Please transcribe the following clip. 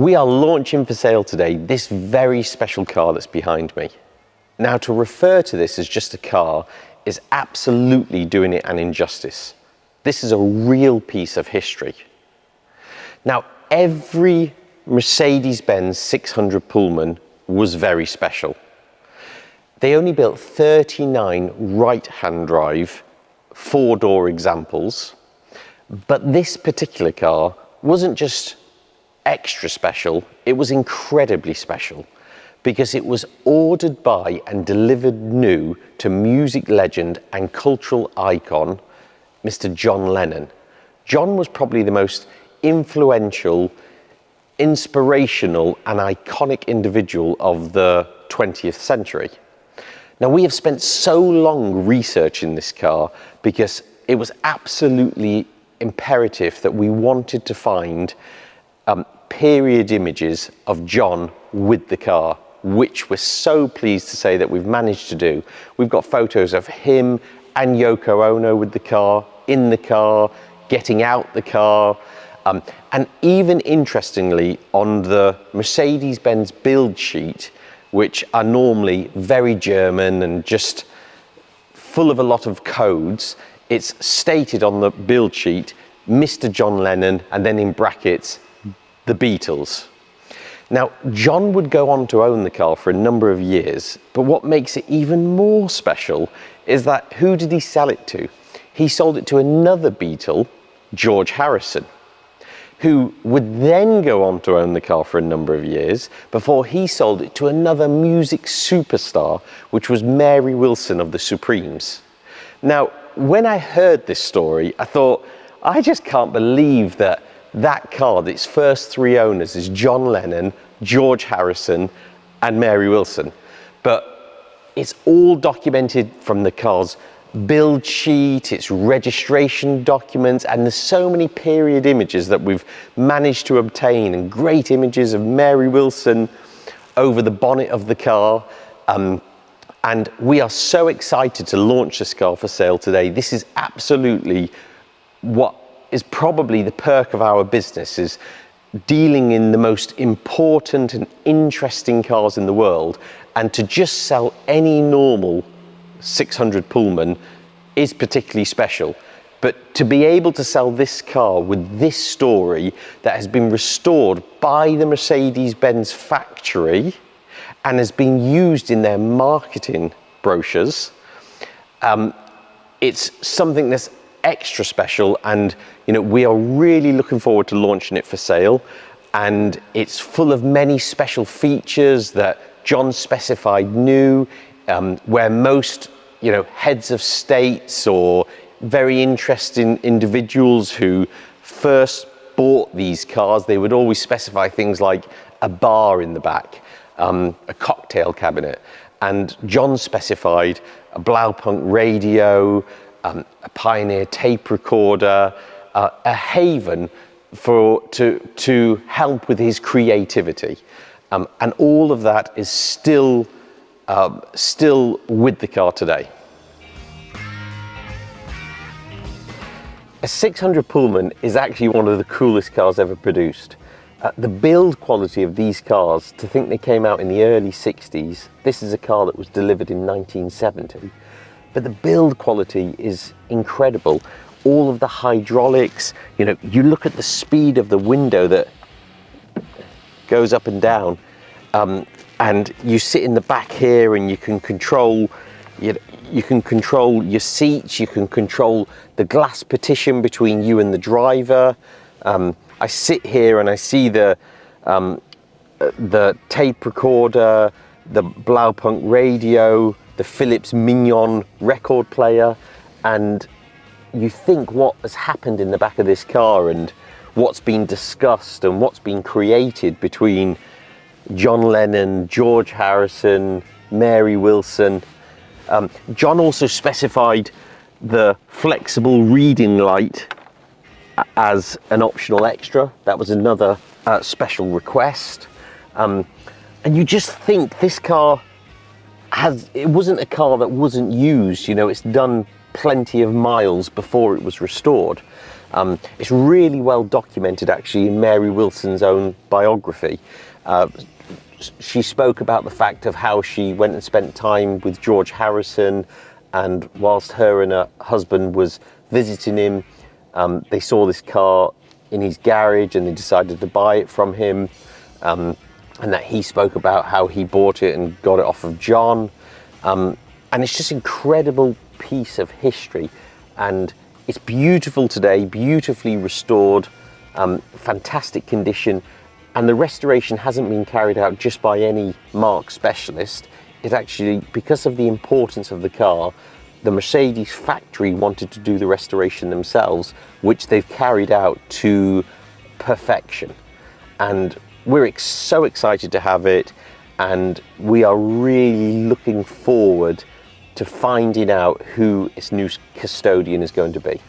We are launching for sale today this very special car that's behind me. Now, to refer to this as just a car is absolutely doing it an injustice. This is a real piece of history. Now, every Mercedes-Benz 600 Pullman was very special. They only built 39 right-hand drive, four-door examples, but this particular car wasn't just extra special, it was incredibly special because it was ordered by and delivered new to music legend and cultural icon, Mr. John Lennon. John was probably the most influential, inspirational and iconic individual of the 20th century. Now, we have spent so long researching this car because it was absolutely imperative that we wanted to find period images of John with the car, which we're so pleased to say that we've managed to do. We've got photos of him and Yoko Ono with the car, in the car, getting out the car, and even interestingly, on the Mercedes-Benz build sheet, which are normally very German and just full of a lot of codes, it's stated on the build sheet, Mr. John Lennon, and then in brackets, the Beatles. Now, John would go on to own the car for a number of years, but what makes it even more special is that who did he sell it to? He sold it to another Beatle, George Harrison, who would then go on to own the car for a number of years before he sold it to another music superstar, which was Mary Wilson of the Supremes. Now, when I heard this story, I thought, I just can't believe that car, its first three owners is John Lennon, George Harrison, and Mary Wilson. But it's all documented from the car's build sheet, its registration documents, and there's so many period images that we've managed to obtain, and great images of Mary Wilson over the bonnet of the car. And we are so excited to launch this car for sale today. This is absolutely what is probably the perk of our business, is dealing in the most important and interesting cars in the world, and to just sell any normal 600 Pullman is particularly special. But to be able to sell this car with this story that has been restored by the Mercedes-Benz factory and has been used in their marketing brochures, it's something that's extra special, and we are really looking forward to launching it for sale. And it's full of many special features that John specified new, where most heads of states or very interesting individuals who first bought these cars, they would always specify things like a bar in the back, a cocktail cabinet, and John specified a Blaupunkt radio, a Pioneer tape recorder, a haven to help with his creativity, and all of that is still with the car today. A 600 Pullman is actually one of the coolest cars ever produced. The build quality of these cars, to think they came out in the early 60s, this is a car that was delivered in 1970, but the build quality is incredible. All of the hydraulics, you look at the speed of the window that goes up and down, and you sit in the back here and you can control your seats, you can control the glass partition between you and the driver. I sit here and I see the tape recorder, the Blaupunkt radio, the Philips Mignon record player, and you think what has happened in the back of this car and what's been discussed and what's been created between John Lennon, George Harrison, Mary Wilson. John also specified the flexible reading light as an optional extra. That was another special request. And you just think this car it wasn't a car that wasn't used, it's done plenty of miles before it was restored. It's really well documented actually in Mary Wilson's own biography. She spoke about the fact of how she went and spent time with George Harrison, and whilst her and her husband was visiting him, they saw this car in his garage and they decided to buy it from him, and that he spoke about how he bought it and got it off of John, and it's just an incredible piece of history, and it's beautiful today, beautifully restored, fantastic condition. And the restoration hasn't been carried out just by any marque specialist. It actually, because of the importance of the car, the Mercedes factory wanted to do the restoration themselves, which they've carried out to perfection. And we're so excited to have it, and we are really looking forward to finding out who its new custodian is going to be.